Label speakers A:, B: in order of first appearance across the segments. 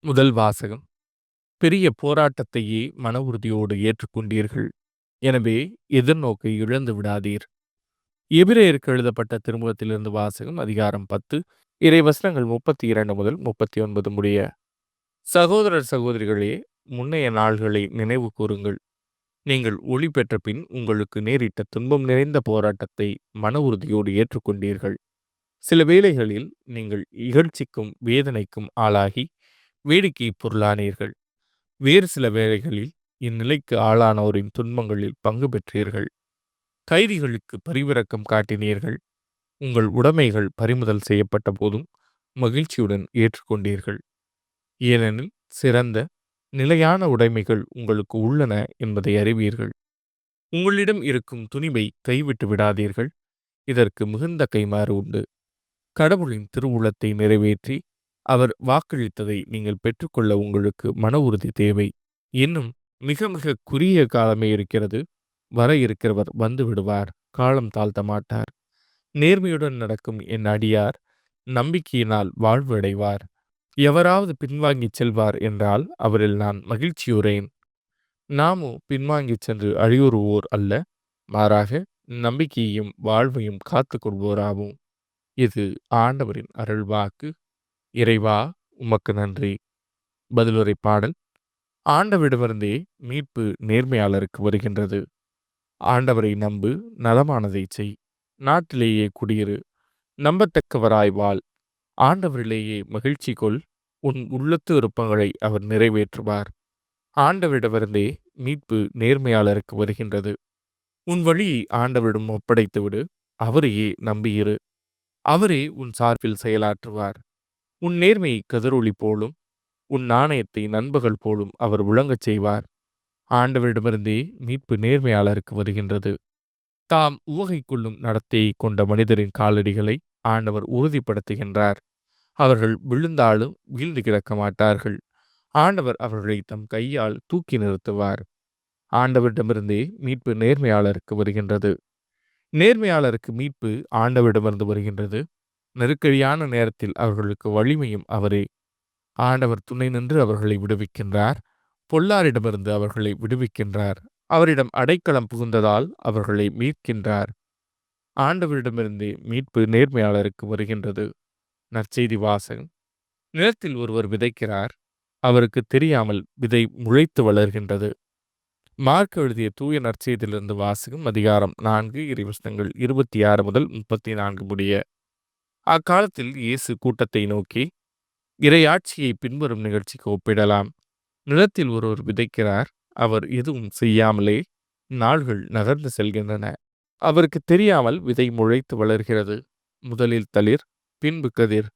A: முதல் வாசகம். பெரிய போராட்டத்தையே மன உறுதியோடு ஏற்றுக்கொண்டீர்கள். எனவே எதிர்நோக்கை இழந்து விடாதீர். எபிரேயருக்கு எழுதப்பட்ட திருமுகத்திலிருந்து வாசகம். அதிகாரம் 10 இறைவசனங்கள் 32 முதல் 39 முடிய. சகோதரர் சகோதரிகளே, முன்னைய நாள்களை நினைவு கூறுங்கள். நீங்கள் ஒளி பெற்ற பின் உங்களுக்கு நேரிட்ட துன்பம் நிறைந்த போராட்டத்தை மன உறுதியோடு ஏற்றுக்கொண்டீர்கள். சில வேளைகளில் நீங்கள் இகழ்ச்சிக்கும் வேதனைக்கும் ஆளாகி வேடிக்கை பொருளானீர்கள். வேறு சில வேளைகளில் இந்நிலைக்கு ஆளானோரின் துன்பங்களில் பங்கு பெற்றீர்கள். கைதிகளுக்கு பரிவிரக்கம் காட்டினீர்கள். உங்கள் உடைமைகள் பறிமுதல் செய்யப்பட்ட போதும் மகிழ்ச்சியுடன் ஏற்றுக்கொண்டீர்கள். ஏனெனில் சிறந்த நிலையான உடைமைகள் உங்களுக்கு உள்ளன என்பதை அறிவீர்கள். உங்களிடம் இருக்கும் துணிவை கைவிட்டு விடாதீர்கள். இதற்கு மிகுந்த கைமாறு உண்டு. கடவுளின் திருவுளத்தை நிறைவேற்றி அவர் வாக்களித்ததை நீங்கள் பெற்றுக்கொள்ள உங்களுக்கு மன உறுதி தேவை. இன்னும் மிக மிக குறுகிய காலமே இருக்கிறது. வர இருக்கிறவர் வந்து விடுவார். காலம் தாழ்த்த மாட்டார். நேர்மையுடன் நடக்கும் என் அடியார் நம்பிக்கையினால் வாழ்வு அடைவார். எவராவது பின்வாங்கிச் செல்வார் என்றால் அவரில் நான் மகிழ்ச்சியுறேன். நாமோ பின்வாங்கிச் சென்று அழியுறுவோர் அல்ல, மாறாக நம்பிக்கையையும் வாழ்வையும் காத்து கொள்வோராவோம். இது ஆண்டவரின் அருள்வாக்கு. இறைவா, உமக்கு நன்றி. பதிலுரை பாடல். ஆண்டவரிடமிருந்தே மீட்பு நேர்மையாளருக்கு வருகின்றது. ஆண்டவரை நம்பு, நலமானதை செய். நாட்டிலேயே குடியிரு, நம்பத்தக்கவராய் வாழ். ஆண்டவரிலேயே மகிழ்ச்சி கொள். உன் உள்ளத்து விருப்பங்களை அவர் நிறைவேற்றுவார். ஆண்டவரிடமிருந்தே மீட்பு நேர்மையாளருக்கு வருகின்றது. உன் வழியை ஆண்டவரிடம் ஒப்படைத்துவிடு. அவரையே நம்பியிரு. அவரே உன் சார்பில் செயலாற்றுவார். உன் நேர்மையை கதிரொளி போலும், உன் நாணயத்தை நண்பகல் போலும் அவர் விளங்கச் செய்வார். ஆண்டவரிடமிருந்தே மீட்பு நேர்மையாளருக்கு வருகின்றது. தாம் உவகை கொள்ளும் நடத்தையை கொண்ட மனிதரின் காலடிகளை ஆண்டவர் உறுதிப்படுத்துகின்றார். அவர்கள் விழுந்தாலும் வீழ்ந்து கிடக்க மாட்டார்கள். ஆண்டவர் அவர்களை தம் கையால் தூக்கி நிறுத்துவார். ஆண்டவரிடமிருந்தே மீட்பு நேர்மையாளருக்கு வருகின்றது. நேர்மையாளருக்கு மீட்பு ஆண்டவரிடமிருந்து வருகின்றது. நெருக்கடியான நேரத்தில் அவர்களுக்கு வலிமையும் அவரே. ஆண்டவர் துணை நின்று அவர்களை விடுவிக்கின்றார். பொல்லாரிடமிருந்து அவர்களை விடுவிக்கின்றார். அவரிடம் அடைக்கலம் புகுந்ததால் அவர்களை மீட்கின்றார். ஆண்டவரிடமிருந்தே மீட்பு நேர்மையாளருக்கு வருகின்றது. நற்செய்தி வாசகம். நிலத்தில் ஒருவர் விதைக்கிறார். அவருக்கு தெரியாமல் விதை முளைத்து வளர்கின்றது. மார்க் எழுதிய தூய நற்செய்தியிலிருந்து வாசகம். அதிகாரம் 4 இறைவசனங்கள் 26 முதல் 34 முடிய. அக்காலத்தில் இயேசு கூட்டத்தை நோக்கி, இறையாட்சியை பின்வரும் நிகழ்ச்சிக்கு ஒப்பிடலாம். நிலத்தில் ஒருவர் விதைக்கிறார். அவர் எதுவும் செய்யாமலே நாள்கள் நகர்ந்து செல்கின்றன. அவருக்கு தெரியாமல் விதை முளைத்து வளர்கிறது. முதலில் தளிர், பின்பு கதிர்,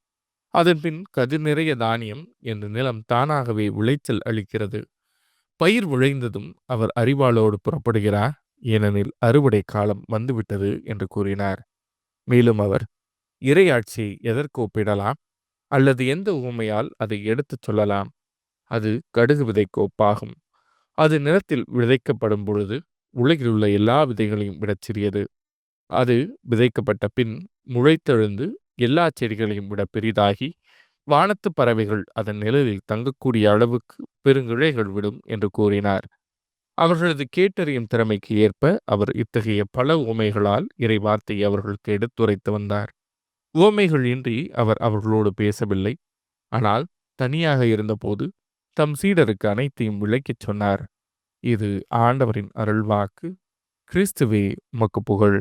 A: அதன் பின் கதிர் நிறைய தானியம் என்று நிலம் தானாகவே விளைச்சல் அளிக்கிறது. பயிர் விளைந்ததும் அவர் அரிவாளோடு புறப்படுகிறார். ஏனெனில் அறுவடை காலம் வந்துவிட்டது என்று கூறினார். மேலும் அவர், இறையாட்சியை எதற்கு ஒப்பிடலாம்? அல்லது எந்த உவமையால் அதை எடுத்துச் சொல்லலாம்? அது கடுகு விதைக்கு ஒப்பாகும். அது நிலத்தில் விதைக்கப்படும் பொழுது உலகில் உள்ள எல்லா விதைகளையும் விடச் சிறியது. அது விதைக்கப்பட்ட பின் முளைத்தெழுந்து எல்லா செடிகளையும் விட பெரிதாகி வானத்து பறவைகள் அதன் நிழலில் தங்கக்கூடிய அளவுக்கு பெருங்கிளைகள் விடும் என்று கூறினார். அவர்களது கேட்டறியும் திறமைக்கு ஏற்ப அவர் இத்தகைய பல உவமைகளால் இறை வார்த்தையை அவர்களுக்கு எடுத்துரைத்து வந்தார். உவமைகள் இன்றி அவர் அவர்களோடு பேசவில்லை. ஆனால் தனியாக இருந்தபோது தம் சீடருக்கு அனைத்தையும் விளக்கிச் சொன்னார். இது ஆண்டவரின் அருள்வாக்கு. கிறிஸ்துவே உமக்கு புகழ்.